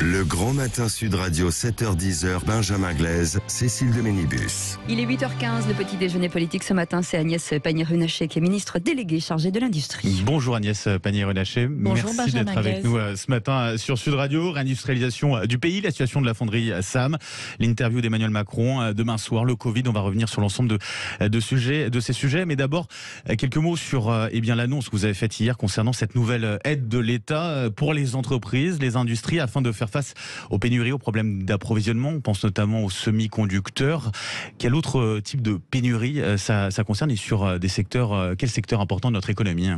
Le Grand Matin Sud Radio, 7h-10h, Benjamin Glaise, Cécile de Ménibus. Il est 8h15, le petit déjeuner politique ce matin, c'est Agnès Pannier-Runacher qui est ministre déléguée chargée de l'industrie. Bonjour Agnès Pannier-Runacher, merci Benjamin d'être avec nous ce matin sur Sud Radio. Réindustrialisation du pays, la situation de la fonderie SAM, l'interview d'Emmanuel Macron demain soir, le Covid, on va revenir sur l'ensemble de ces sujets. Mais d'abord, quelques mots sur l'annonce que vous avez faite hier concernant cette nouvelle aide de l'État pour les entreprises, les industries, afin de faire face aux pénuries, aux problèmes d'approvisionnement. On pense notamment aux semi-conducteurs. Quel autre type de pénurie ça concerne et sur des secteurs, quel secteur important de notre économie?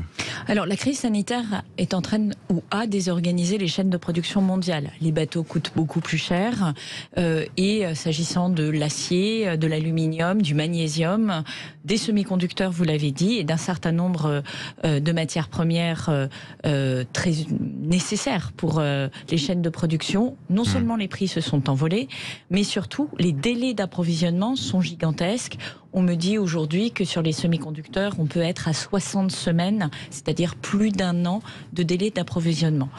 Alors, la crise sanitaire est en train ou a désorganisé les chaînes de production mondiales. Les bateaux coûtent beaucoup plus cher et s'agissant de l'acier, de l'aluminium, du magnésium, des semi-conducteurs, vous l'avez dit, et d'un certain nombre de matières premières très nécessaires pour les chaînes de production. Non seulement les prix se sont envolés, mais surtout les délais d'approvisionnement sont gigantesques. On me dit aujourd'hui que sur les semi-conducteurs, on peut être à 60 semaines, c'est-à-dire plus d'1 an de délai d'approvisionnement.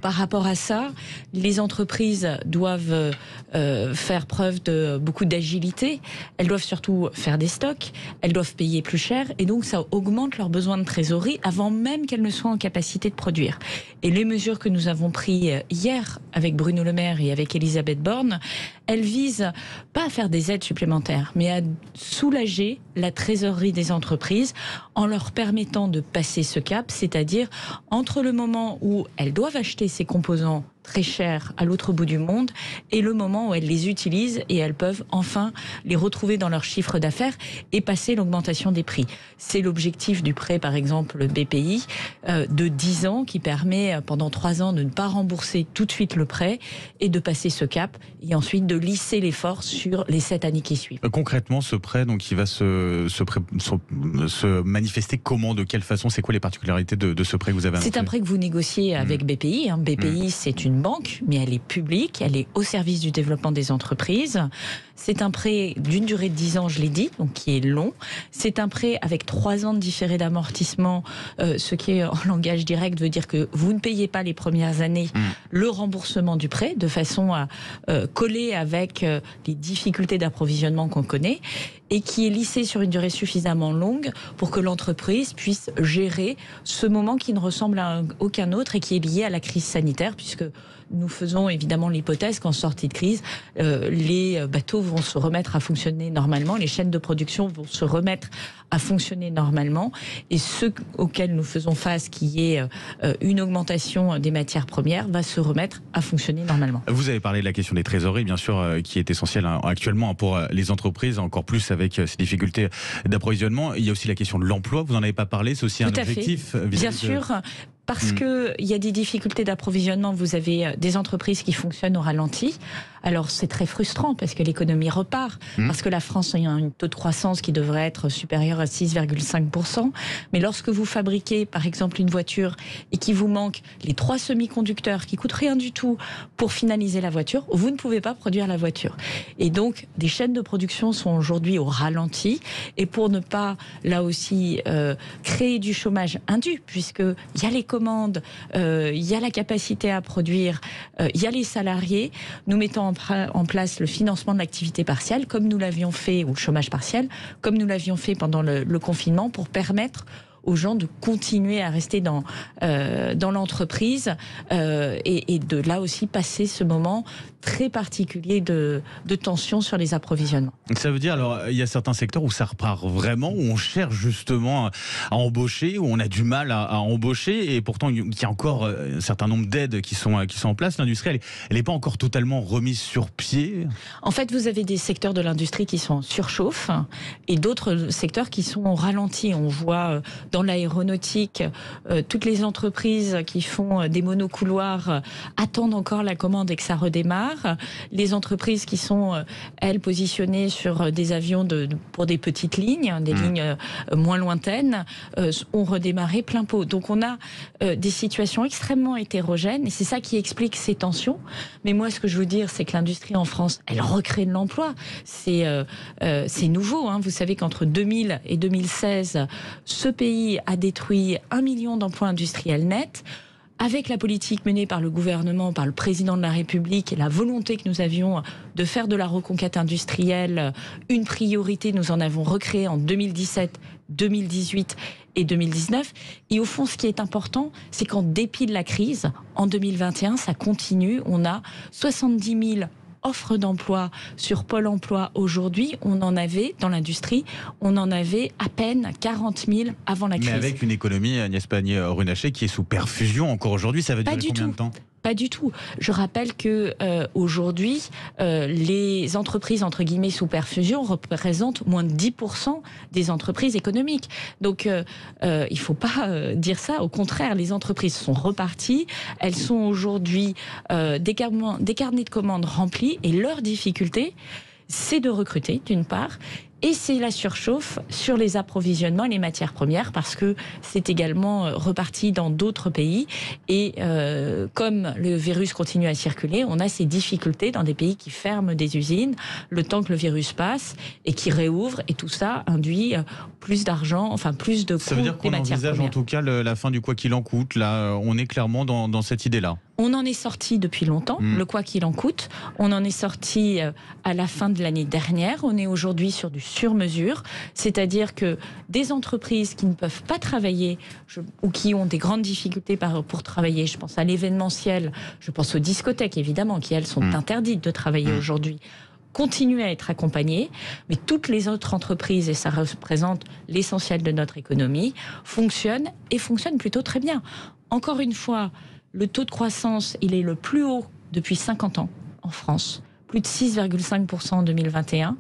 Par rapport à ça, les entreprises doivent faire preuve de beaucoup d'agilité. Elles doivent surtout faire des stocks, elles doivent payer plus cher, et donc ça augmente leurs besoins de trésorerie avant même qu'elles ne soient en capacité de produire. Et les mesures que nous avons prises hier avec Bruno Le Maire et avec Elisabeth Borne, elles visent pas à faire des aides supplémentaires, mais à soulager la trésorerie des entreprises en leur permettant de passer ce cap, c'est-à-dire entre le moment où elles doivent acheter ces composants très chers à l'autre bout du monde et le moment où elles les utilisent et elles peuvent enfin les retrouver dans leur chiffre d'affaires et passer l'augmentation des prix. C'est l'objectif du prêt, par exemple, BPI, de 10 ans qui permet pendant 3 ans de ne pas rembourser tout de suite le prêt et de passer ce cap et ensuite de lisser l'effort sur les 7 années qui suivent. Concrètement, ce prêt, donc, il va se manifester comment, de quelle façon? C'est quoi les particularités de ce prêt que vous avez annoncé? C'est un prêt que vous négociez avec BPI. BPI, c'est une banque, mais elle est publique, elle est au service du développement des entreprises. C'est un prêt d'une durée de 10 ans, je l'ai dit, donc qui est long. C'est un prêt avec 3 ans de différé d'amortissement, ce qui en langage direct veut dire que vous ne payez pas les premières années le remboursement du prêt, de façon à coller avec les difficultés d'approvisionnement qu'on connaît, et qui est lissé sur une durée suffisamment longue pour que l'entreprise puisse gérer ce moment qui ne ressemble à aucun autre et qui est lié à la crise sanitaire, puisque nous faisons évidemment l'hypothèse qu'en sortie de crise, les bateaux vont se remettre à fonctionner normalement, les chaînes de production vont se remettre à fonctionner normalement, et ce auquel nous faisons face, qui est une augmentation des matières premières, va se remettre à fonctionner normalement. Vous avez parlé de la question des trésoreries, bien sûr, qui est essentielle actuellement pour les entreprises, encore plus avec ces difficultés d'approvisionnement. Il y a aussi la question de l'emploi, vous n'en avez pas parlé, c'est aussi un objectif. Bien sûr. Parce qu'il y a des difficultés d'approvisionnement, vous avez des entreprises qui fonctionnent au ralenti. Alors c'est très frustrant parce que l'économie repart, parce que la France a un taux de croissance qui devrait être supérieur à 6,5%. Mais lorsque vous fabriquez par exemple une voiture et qu'il vous manque les 3 semi-conducteurs qui coûtent rien du tout pour finaliser la voiture, vous ne pouvez pas produire la voiture. Et donc des chaînes de production sont aujourd'hui au ralenti. Et pour ne pas là aussi créer du chômage indu, puisqu'il y a les commandes, il y a la capacité à produire, il y a les salariés, nous mettons en place le financement de l'activité partielle, comme nous l'avions fait, ou le chômage partiel, comme nous l'avions fait pendant le confinement, pour permettre aux gens de continuer à rester dans l'entreprise et de là aussi passer ce moment très particulier de tension sur les approvisionnements. Ça veut dire, alors, il y a certains secteurs où ça repart vraiment, où on cherche justement à embaucher, où on a du mal à embaucher, et pourtant il y a encore un certain nombre d'aides qui sont en place. L'industrie, elle n'est pas encore totalement remise sur pied. En fait, vous avez des secteurs de l'industrie qui sont en surchauffe et d'autres secteurs qui sont au ralenti. On voit dans l'aéronautique, toutes les entreprises qui font des monocouloirs attendent encore la commande et que ça redémarre. Les entreprises qui sont, elles, positionnées sur des avions pour des petites lignes, des lignes moins lointaines, ont redémarré plein pot. Donc on a des situations extrêmement hétérogènes et c'est ça qui explique ces tensions. Mais moi, ce que je veux dire, c'est que l'industrie en France, elle recrée de l'emploi. C'est nouveau. Vous savez qu'entre 2000 et 2016, ce pays a détruit 1 million d'emplois industriels nets. avec la politique menée par le gouvernement, par le président de la République et la volonté que nous avions de faire de la reconquête industrielle une priorité, nous en avons recréé en 2017, 2018 et 2019. Et au fond, ce qui est important, c'est qu'en dépit de la crise, en 2021, ça continue. On a 70 000 offres d'emploi sur Pôle emploi aujourd'hui. On en avait, dans l'industrie, on en avait à peine 40 000 avant la crise. Mais avec une économie, Agnès Pannier-Runacher, qui est sous perfusion encore aujourd'hui, ça va durer combien de temps ? Pas du tout. Je rappelle que aujourd'hui, les entreprises entre guillemets sous perfusion représentent moins de 10% des entreprises économiques. Donc, il faut pas dire ça. Au contraire, les entreprises sont reparties. Elles sont aujourd'hui des carnets de commandes remplis. Et leur difficulté, c'est de recruter, d'une part. Et c'est la surchauffe sur les approvisionnements et les matières premières, parce que c'est également reparti dans d'autres pays. Et comme le virus continue à circuler, on a ces difficultés dans des pays qui ferment des usines le temps que le virus passe et qui réouvrent. Et tout ça induit plus d'argent, enfin plus de coûts. Ça veut dire qu'on envisage en tout cas la fin du quoi qu'il en coûte. Là, on est clairement dans cette idée-là. On en est sorti depuis longtemps, le quoi qu'il en coûte. On en est sorti à la fin de l'année dernière. On est aujourd'hui sur du sur-mesure, c'est-à-dire que des entreprises qui ne peuvent pas travailler ou qui ont des grandes difficultés pour travailler, je pense à l'événementiel, je pense aux discothèques évidemment, qui elles sont interdites de travailler aujourd'hui, continuent à être accompagnées, mais toutes les autres entreprises, et ça représente l'essentiel de notre économie, fonctionnent et fonctionnent plutôt très bien. Encore une fois, le taux de croissance, il est le plus haut depuis 50 ans en France, plus de 6,5% en 2021.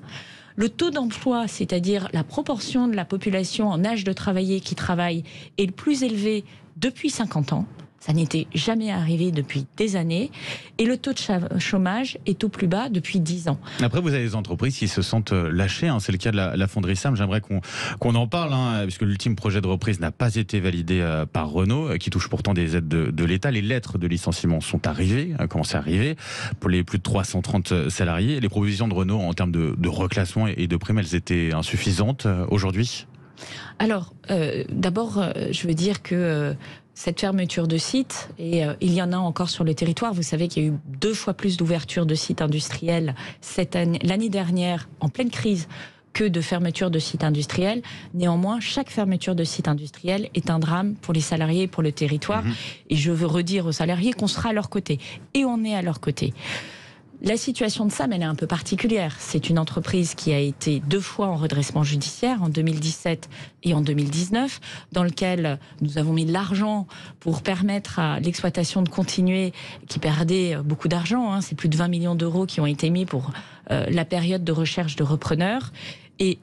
Le taux d'emploi, c'est-à-dire la proportion de la population en âge de travailler qui travaille, est le plus élevé depuis 50 ans. Ça n'était jamais arrivé depuis des années. Et le taux de chômage est au plus bas depuis 10 ans. Après, vous avez des entreprises qui se sentent lâchées. C'est le cas de la fonderie SAM. J'aimerais qu'on en parle, puisque l'ultime projet de reprise n'a pas été validé par Renault, qui touche pourtant des aides de l'État. Les lettres de licenciement sont arrivées, commencent à arriver, pour les plus de 330 salariés. Les propositions de Renault en termes de reclassement et de primes, elles étaient insuffisantes aujourd'hui ? Alors, d'abord, je veux dire que cette fermeture de sites, et il y en a encore sur le territoire, vous savez qu'il y a eu 2 fois plus d'ouvertures de sites industriels l'année dernière, en pleine crise, que de fermeture de sites industriels. Néanmoins, chaque fermeture de site industriel est un drame pour les salariés et pour le territoire. Et je veux redire aux salariés qu'on sera à leur côté. Et on est à leur côté. La situation de SAM, elle est un peu particulière. C'est une entreprise qui a été 2 fois en redressement judiciaire, en 2017 et en 2019, dans lequel nous avons mis de l'argent pour permettre à l'exploitation de continuer, qui perdait beaucoup d'argent. C'est plus de 20 millions d'euros qui ont été mis pour la période de recherche de repreneurs. Et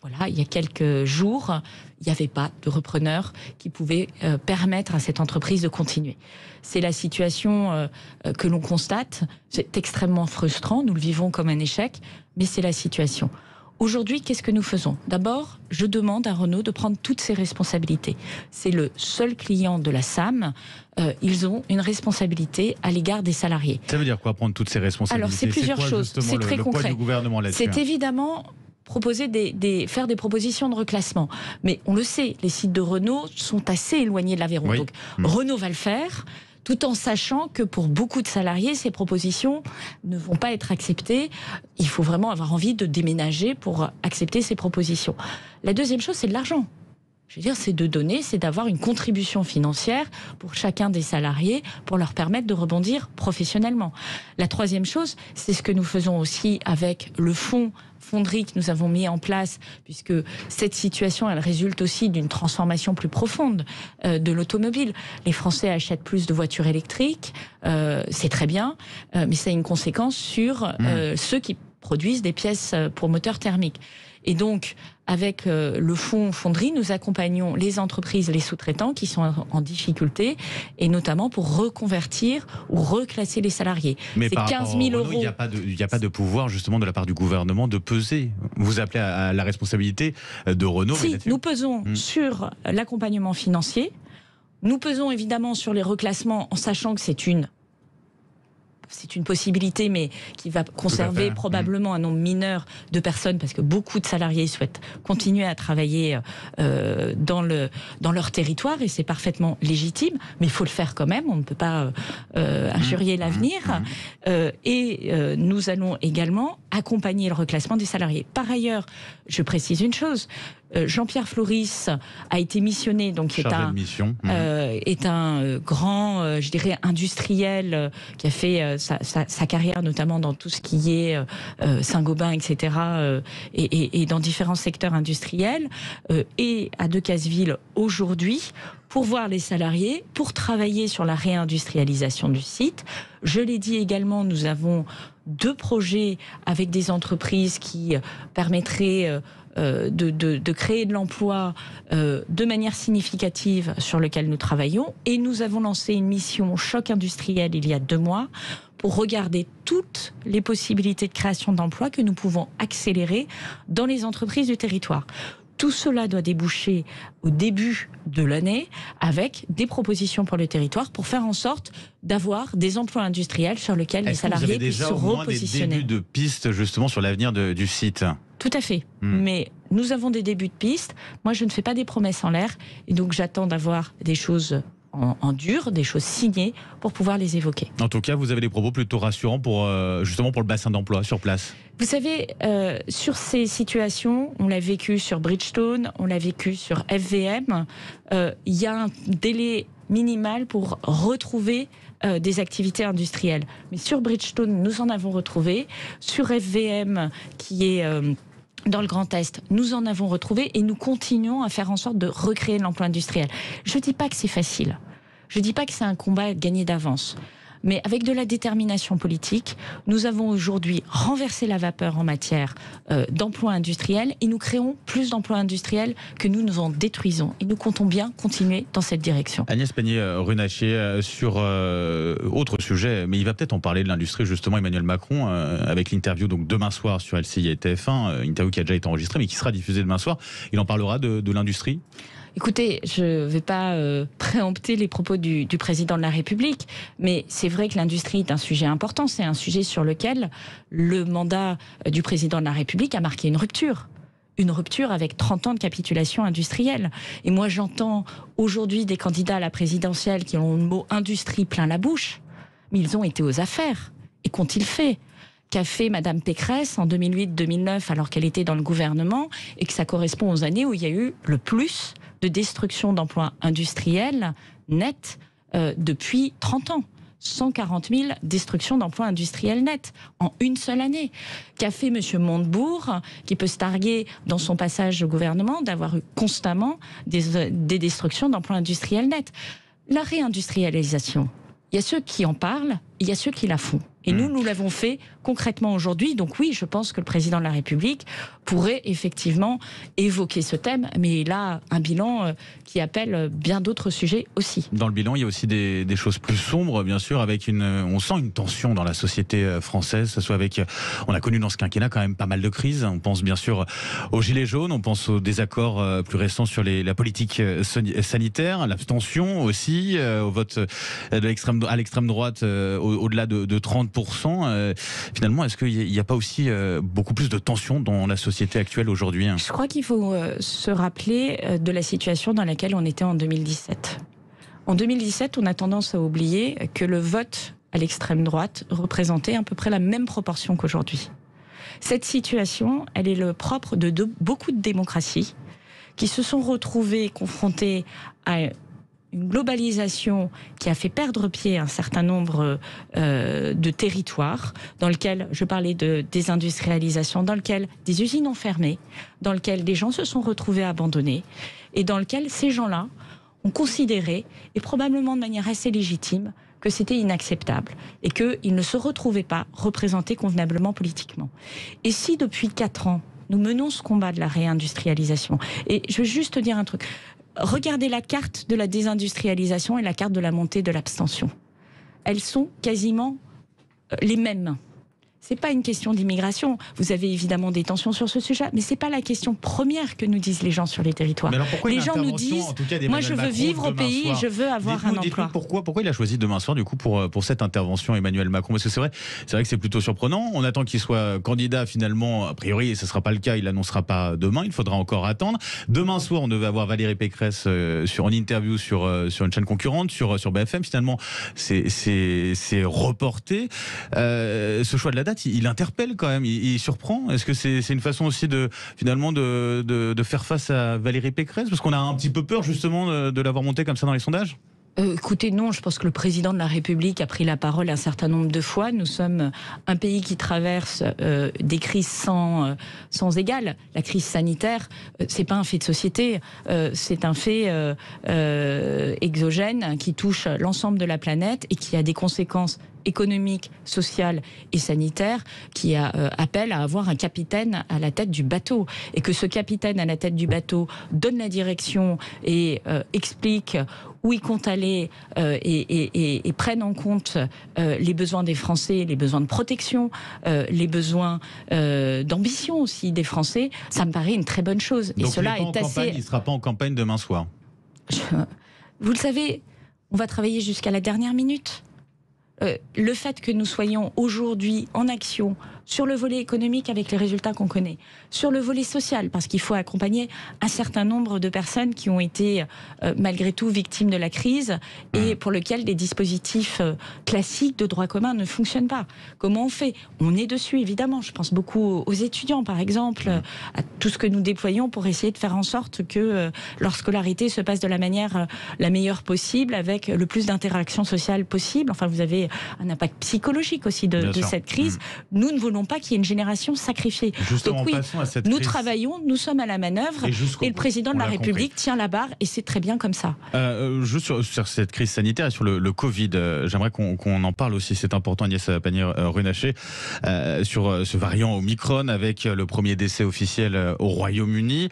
voilà, il y a quelques jours, il n'y avait pas de repreneur qui pouvait permettre à cette entreprise de continuer. C'est la situation que l'on constate. C'est extrêmement frustrant. Nous le vivons comme un échec, mais c'est la situation. Aujourd'hui, qu'est-ce que nous faisons ? D'abord, je demande à Renault de prendre toutes ses responsabilités. C'est le seul client de la SAM. Ils ont une responsabilité à l'égard des salariés. Ça veut dire quoi, prendre toutes ses responsabilités ? Alors, c'est plusieurs choses. C'est très concret. Poids du gouvernement là-dessus. C'est évidemment faire des propositions de reclassement. Mais on le sait, les sites de Renault sont assez éloignés de l'Aveyron. Oui. Donc, Renault va le faire, tout en sachant que pour beaucoup de salariés, ces propositions ne vont pas être acceptées. Il faut vraiment avoir envie de déménager pour accepter ces propositions. La deuxième chose, c'est de l'argent. Je veux dire, c'est d'avoir une contribution financière pour chacun des salariés pour leur permettre de rebondir professionnellement. La troisième chose, c'est ce que nous faisons aussi avec le fonds fonderie que nous avons mis en place, puisque cette situation, elle résulte aussi d'une transformation plus profonde de l'automobile. Les Français achètent plus de voitures électriques, c'est très bien, mais ça a une conséquence sur ceux qui produisent des pièces pour moteurs thermiques. Et donc, avec le fonds fonderie, nous accompagnons les entreprises, les sous-traitants qui sont en difficulté, et notamment pour reconvertir ou reclasser les salariés. Mais c'est par 15 000 Renault, euros. Il n'y a pas de pouvoir justement de la part du gouvernement de peser. Vous appelez à la responsabilité de Renault. Si, nous pesons sur l'accompagnement financier. Nous pesons évidemment sur les reclassements en sachant que c'est une possibilité, mais qui va conserver probablement un nombre mineur de personnes, parce que beaucoup de salariés souhaitent continuer à travailler dans leur territoire, et c'est parfaitement légitime, mais il faut le faire quand même, on ne peut pas injurier l'avenir. Nous allons également accompagner le reclassement des salariés. Par ailleurs, je précise une chose, Jean-Pierre Floris a été missionné, donc est un grand, je dirais, industriel qui a fait sa carrière notamment dans tout ce qui est Saint-Gobain, etc., et dans différents secteurs industriels, et à Decazeville aujourd'hui pour voir les salariés, pour travailler sur la réindustrialisation du site. Je l'ai dit également, nous avons 2 projets avec des entreprises qui permettraient de créer de l'emploi de manière significative, sur lequel nous travaillons. Et nous avons lancé une mission choc industriel il y a 2 mois pour regarder toutes les possibilités de création d'emplois que nous pouvons accélérer dans les entreprises du territoire. Tout cela doit déboucher au début de l'année avec des propositions pour le territoire pour faire en sorte d'avoir des emplois industriels sur lesquels les salariés puissent se repositionner. Est-ce que vous avez déjà au moins des débuts de pistes justement sur l'avenir du site ? Tout à fait. Mais nous avons des débuts de pistes. Moi, je ne fais pas des promesses en l'air. Et donc, j'attends d'avoir des choses en dur, des choses signées pour pouvoir les évoquer. En tout cas, vous avez des propos plutôt rassurants pour, justement pour le bassin d'emploi sur place. Vous savez, sur ces situations, on l'a vécu sur Bridgestone, on l'a vécu sur FVM, il y a un délai minimal pour retrouver des activités industrielles. Mais sur Bridgestone, nous en avons retrouvé. Sur FVM, qui est dans le Grand Est, nous en avons retrouvé et nous continuons à faire en sorte de recréer l'emploi industriel. Je ne dis pas que c'est facile. Je ne dis pas que c'est un combat gagné d'avance. Mais avec de la détermination politique, nous avons aujourd'hui renversé la vapeur en matière d'emploi industriel et nous créons plus d'emplois industriels que nous en détruisons. Et nous comptons bien continuer dans cette direction. Agnès Pannier-Runacher, sur autre sujet, mais il va peut-être en parler de l'industrie justement, Emmanuel Macron, avec l'interview donc demain soir sur LCI et TF1, interview qui a déjà été enregistrée mais qui sera diffusée demain soir. Il en parlera de l'industrie ? Écoutez, je ne vais pas préempter les propos du président de la République, mais c'est vrai que l'industrie est un sujet important. C'est un sujet sur lequel le mandat du président de la République a marqué une rupture. Une rupture avec 30 ans de capitulation industrielle. Et moi, j'entends aujourd'hui des candidats à la présidentielle qui ont le mot industrie plein la bouche, mais ils ont été aux affaires. Et qu'ont-ils fait ? Qu'a fait Madame Pécresse en 2008-2009 alors qu'elle était dans le gouvernement, et que ça correspond aux années où il y a eu le plus de destruction d'emplois industriels nets depuis 30 ans. 140 000 destructions d'emplois industriels nets en une seule année. Qu'a fait M. Montebourg, qui peut se targuer dans son passage au gouvernement d'avoir eu constamment des destructions d'emplois industriels nets. La réindustrialisation, il y a ceux qui en parlent, il y a ceux qui la font. Et nous l'avons fait concrètement aujourd'hui. Donc oui, je pense que le président de la République pourrait effectivement évoquer ce thème, mais il a un bilan qui appelle bien d'autres sujets aussi. Dans le bilan, il y a aussi des choses plus sombres, bien sûr, avec on sent une tension dans la société française. Ça soit avec, on a connu dans ce quinquennat quand même pas mal de crises. On pense bien sûr aux gilets jaunes, on pense aux désaccords plus récents sur la politique sanitaire, l'abstention aussi, au vote à l'extrême droite, au-delà de 30%. Finalement, est-ce qu'il n'y a pas aussi beaucoup plus de tension dans la société actuelle aujourd'hui ? Je crois qu'il faut se rappeler de la situation dans laquelle on était en 2017. En 2017, on a tendance à oublier que le vote à l'extrême droite représentait à peu près la même proportion qu'aujourd'hui. Cette situation, elle est le propre de beaucoup de démocraties qui se sont retrouvées confrontées à une globalisation qui a fait perdre pied à un certain nombre de territoires, dans lequel, je parlais de désindustrialisation, dans lequel des usines ont fermé, dans lequel des gens se sont retrouvés abandonnés, et dans lequel ces gens-là ont considéré, et probablement de manière assez légitime, que c'était inacceptable, et qu'ils ne se retrouvaient pas représentés convenablement politiquement. Et si depuis 4 ans, nous menons ce combat de la réindustrialisation, et je veux juste te dire un truc, regardez la carte de la désindustrialisation et la carte de la montée de l'abstention. Elles sont quasiment les mêmes. c'est pas une question d'immigration. Vous avez évidemment des tensions sur ce sujet, mais c'est pas la question première que nous disent les gens sur les territoires. Mais alors pourquoi les gens nous disent, moi je veux vivre au pays et je veux avoir un emploi. Pourquoi il a choisi demain soir du coup pour cette intervention, Emmanuel Macron? Parce que c'est vrai que c'est plutôt surprenant. On attend qu'il soit candidat finalement. A priori, ce ne sera pas le cas. Il l'annoncera pas demain. Il faudra encore attendre. Demain soir, on devait avoir Valérie Pécresse en interview sur une chaîne concurrente, sur BFM. Finalement, c'est reporté. Ce choix de la date, il interpelle quand même. Il surprend. Est-ce que c'est une façon aussi de faire face à Valérie Pécresse? Parce qu'on a un petit peu peur justement de l'avoir montée comme ça dans les sondages. Écoutez, non, je pense que le président de la République a pris la parole un certain nombre de fois. Nous sommes un pays qui traverse des crises sans égale. La crise sanitaire, c'est pas un fait de société, c'est un fait exogène qui touche l'ensemble de la planète et qui a des conséquences économique, sociale et sanitaire qui appelle à avoir un capitaine à la tête du bateau. Et que ce capitaine à la tête du bateau donne la direction et explique où il compte aller et prenne en compte les besoins des Français, les besoins de protection, les besoins d'ambition aussi des Français, ça me paraît une très bonne chose. Donc et cela il ne sera pas en campagne demain soir. Vous le savez, on va travailler jusqu'à la dernière minute. Le fait que nous soyons aujourd'hui en action sur le volet économique avec les résultats qu'on connaît, sur le volet social, parce qu'il faut accompagner un certain nombre de personnes qui ont été malgré tout victimes de la crise et pour lesquelles des dispositifs classiques de droit commun ne fonctionnent pas. Comment on fait? On est dessus, évidemment. Je pense beaucoup aux étudiants, par exemple, à tout ce que nous déployons pour essayer de faire en sorte que leur scolarité se passe de la manière la meilleure possible, avec le plus d'interactions sociales possible. Enfin, vous avez un impact psychologique aussi de cette crise. Nous ne voulons pas qu'il y ait une génération sacrifiée. Justement, donc oui, passons à cette nous crise. travaillons, nous sommes à la manœuvre et le président de la République tient la barre et c'est très bien comme ça. Juste sur cette crise sanitaire et sur le Covid, j'aimerais qu'on en parle aussi, c'est important, Agnès Pannier-Runacher, sur ce variant Omicron avec le premier décès officiel au Royaume-Uni.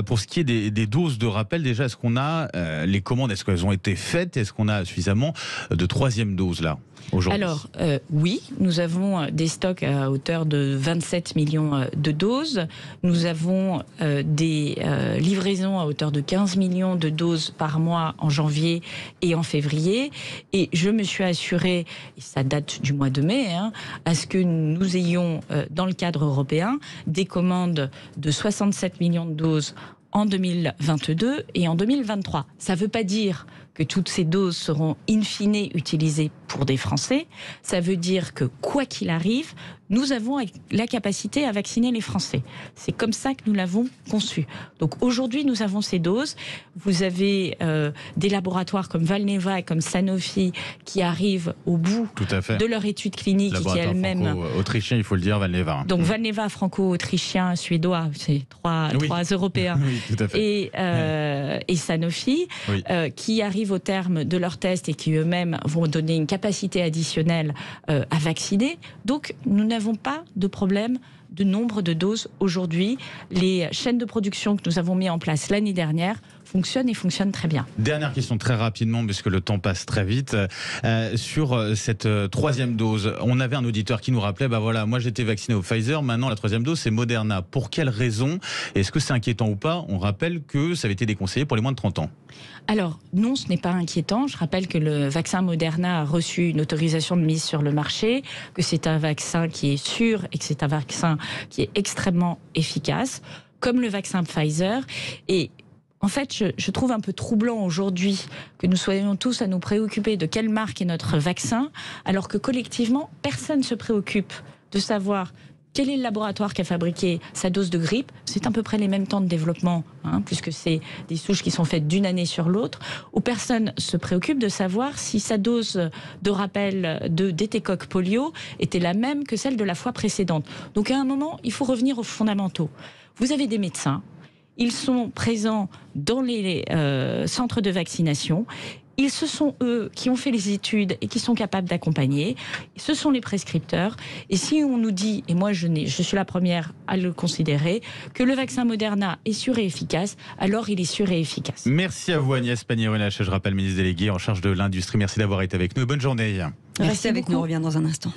Pour ce qui est des doses de rappel, déjà, est-ce qu'on a les commandes, est-ce qu'elles ont été faites? Est-ce qu'on a suffisamment de troisième dose là aujourd'hui? Alors, oui, nous avons des stocks à hauteur de 27 millions de doses. Nous avons des livraisons à hauteur de 15 millions de doses par mois en janvier et en février. Et je me suis assurée, et ça date du mois de mai, à ce que nous ayons, dans le cadre européen, des commandes de 67 millions de doses en 2022 et en 2023. Ça ne veut pas dire que toutes ces doses seront in fine utilisées pour des Français. Ça veut dire que, quoi qu'il arrive, nous avons la capacité à vacciner les Français. C'est comme ça que nous l'avons conçu. Donc aujourd'hui, nous avons ces doses. Vous avez des laboratoires comme Valneva et comme Sanofi qui arrivent au bout de leur étude clinique. Laboratoire franco-autrichien, il faut le dire, Valneva. Donc Valneva, franco-autrichien, suédois, c'est trois Européens. Oui, tout à fait. Et Sanofi, qui arrivent au terme de leurs tests et qui eux-mêmes vont donner une capacité additionnelle à vacciner. Donc nous n'avons pas de problème de nombre de doses aujourd'hui. Les chaînes de production que nous avons mis en place l'année dernière fonctionnent et fonctionnent très bien. Dernière question très rapidement, puisque le temps passe très vite. Sur cette troisième dose, on avait un auditeur qui nous rappelait, moi j'étais vacciné au Pfizer, maintenant la troisième dose c'est Moderna. Pour quelle raison? Est-ce que c'est inquiétant ou pas? On rappelle que ça avait été déconseillé pour les moins de 30 ans. Alors non, ce n'est pas inquiétant. Je rappelle que le vaccin Moderna a reçu une autorisation de mise sur le marché, que c'est un vaccin qui est sûr et que c'est un vaccin qui est extrêmement efficace, comme le vaccin Pfizer. Et en fait, je trouve un peu troublant aujourd'hui que nous soyons tous à nous préoccuper de quelle marque est notre vaccin, alors que collectivement, personne ne se préoccupe de savoir quel est le laboratoire qui a fabriqué sa dose de grippe. C'est à peu près les mêmes temps de développement, puisque c'est des souches qui sont faites d'une année sur l'autre, où personne se préoccupe de savoir si sa dose de rappel d'étécoque polio était la même que celle de la fois précédente. Donc à un moment, il faut revenir aux fondamentaux. Vous avez des médecins, ils sont présents dans les centres de vaccination. Ce sont eux qui ont fait les études et qui sont capables d'accompagner. Ce sont les prescripteurs. Et si on nous dit, et moi je suis la première à le considérer, que le vaccin Moderna est sûr et efficace, alors il est sûr et efficace. Merci à vous Agnès Pannier-Runacher, je rappelle ministre déléguée en charge de l'industrie. Merci d'avoir été avec nous. Bonne journée. Restez avec nous, on revient dans un instant.